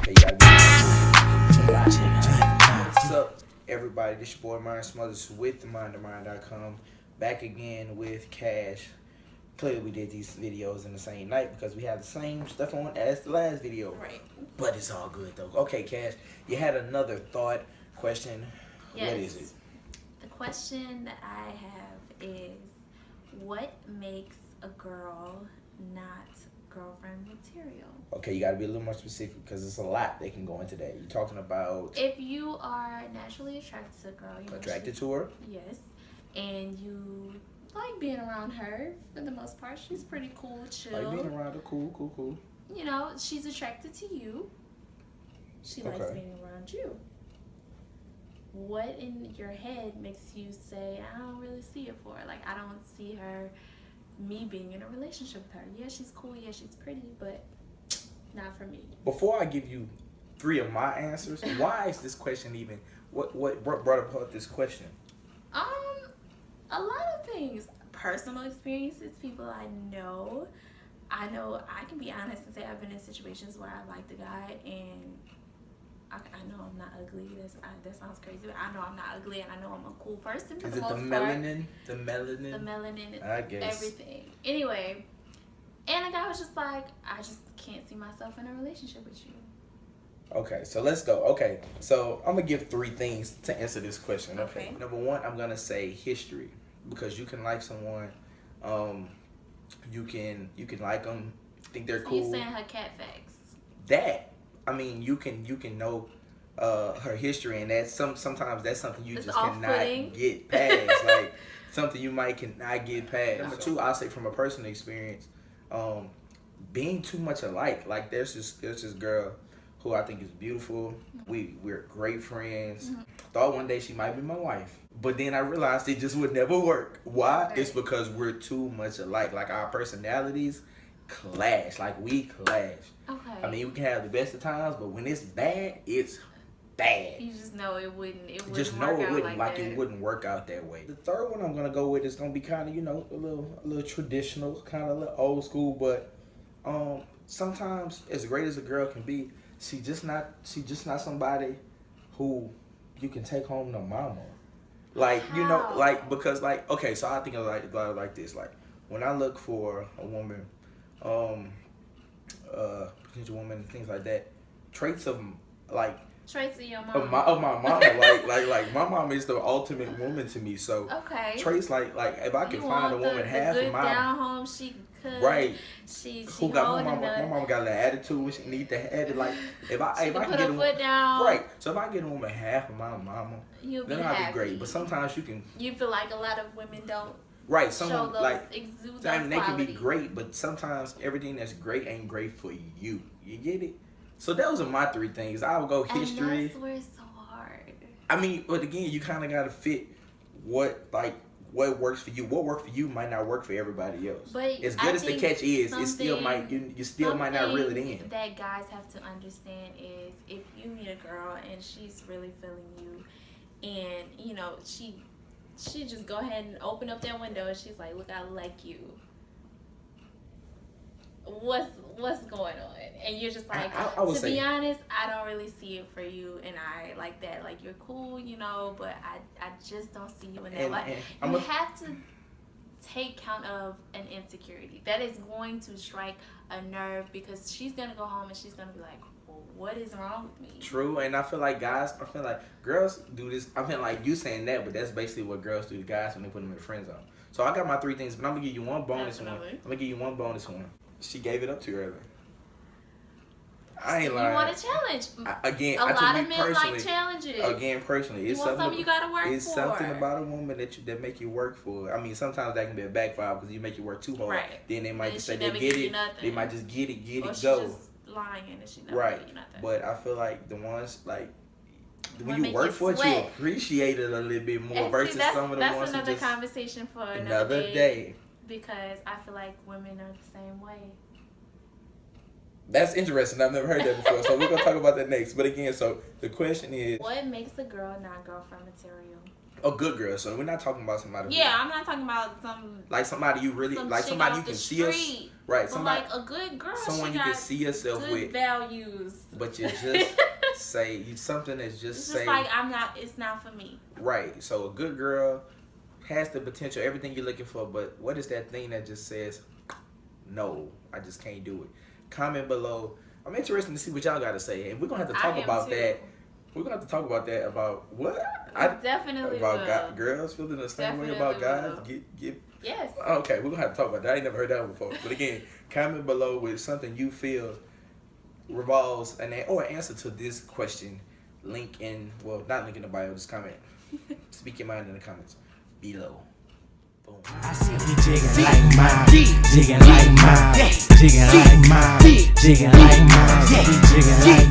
Okay, you gotta get What's up, everybody? This your boy Myron Smothers with TheMindOfMyron.com. Back again with Cash. Clearly, we did these videos in the same night because we have the same stuff on as the last video. Right. But it's all good though. Okay, Cash, you had another thought question. Yes. What is it? The question that I have is, what makes a girl not girlfriend material? Okay, you got to be a little more specific because it's a lot that can go into that. You're talking about If you are naturally attracted to a girl, you know, attracted to her. yes, and you like being around her for the most part. She's pretty cool, chill. Like being around her, cool. You know, she's attracted to you. She likes Okay. being around you. What in your head makes you say, I don't really see it for her? Like, I don't see me being in a relationship with her. Yeah, she's cool. Yeah, she's pretty, but not for me. Before I give you 3 of my answers, why is this question even? What brought about this question? A lot of things. Personal experiences, people I know. I can be honest and say I've been in situations where I like the guy and I know I'm not ugly. That sounds crazy, but I know I'm not ugly and I know I'm a cool person. Is it the melanin? The melanin? The melanin is I guess. everything. Anyway, and the guy was just like, I just can't see myself in a relationship with you. Okay, so let's go. Okay, so I'm gonna give 3 things to answer this question. Okay. Number 1, I'm gonna say history, because you can like someone, you can like them, think they're So cool. you saying her cat facts? That, I mean, you can know her history, and that's sometimes that's something you It's just cannot off-putting. get past. Like something you cannot get past. Number 2, I'll say from a personal experience, being too much alike. Like there's this girl who I think is beautiful. We're great friends. Thought one day she might be my wife, but then I realized it just would never work. Why? Okay. It's because we're too much alike. Like our personalities clash. Like we clash. Okay. I mean, we can have the best of times, but when it's bad, it's bad. You just know it wouldn't. It wouldn't Just know work it out wouldn't. like that. It wouldn't work out that way. The third one I'm gonna go with is gonna be kind of a little traditional, kind of a little old school, but sometimes as great as a girl can be, she just not somebody who you can take home to mama. Like How? like because like okay, so I think of like this. Like when I look for a woman, potential woman, things like that, traits of like. Traits of your mom. Of my mama, like my mom is the ultimate woman to me. So Okay. traits like if I could You find a want woman the half good of my down home she could. right, She who got my holding mama? the. My mama got an attitude when she need to have it. Like if I She if can I can put get her a foot down. right, so if I get a woman half of my mama, You'll be then happy. I'll be great. But sometimes you can You feel like a lot of women don't right, show someone those like exude I those mean, they can be qualities. great, but sometimes everything that's great ain't great for you. You get it? So those are my 3 things. I would go history. And that's where it's so hard. I mean, but again, you kind of got to fit what works for you. What works for you might not work for everybody else. But as good I as the think catch is, it still something- might you still might not reel it in. That guys have to understand is if you meet a girl and she's really feeling you, and you know she just go ahead and open up that window and she's like, look, I like you. What's going on? And you're just like, I would to say, be honest, I don't really see it for you, and I like that. Like you're cool, but I just don't see you in that. Like you have to take count of an insecurity that is going to strike a nerve, because she's gonna go home and she's gonna be like, well, what is wrong with me? True, and I feel like girls do this. I feel like you saying that, but that's basically what girls do to guys when they put them in the friend zone. So I got my 3 things, but I'm gonna give you one bonus one. Definitely. I'm gonna give you one bonus one. She gave it up to her. I ain't You lying. want a challenge? Again, A lot to of me men like personally, challenges. again, personally, You it's want something you gotta work It's for. something about a woman that make you work for. I mean, sometimes that can be a backfire because you make you work too hard. Right. Then they might Then just she say they never get give you it. nothing. They might just get it, Or go. she's just lying and she never Right. give you nothing. But I feel like the ones like What when you make work you for it, you sweat? appreciate it a little bit more And versus see, that's, some of the that's ones who another just conversation for another day. Because I feel like women are the same way. That's interesting. I've never heard that before. So we're gonna talk about that next. But again, so the question is, What makes a girl not girlfriend material? A good girl. So we're not talking about somebody. I'm not talking about somebody you really like. Somebody you can see us. Right. Somebody like a good girl. Someone you can see yourself good with. Values. But you just say something that's just it's like it's not for me. Right. So a good girl has the potential, everything you're looking for. But what is that thing that just says, no, I just can't do it? Comment below. I'm interested to see what y'all got to say, and we're gonna have to talk about that. We're gonna have to talk about that about what definitely about girls feeling the same way about guys. Yes. Okay, we're gonna have to talk about that. I ain't never heard that one before. But again, comment below with something you feel revolves or answer to this question. Not link in the bio. Just comment. Speak your mind in the comments below. Boom. I see you jigging like mine, jigging like mine, jigging like mine, jigging like mine, jigging like.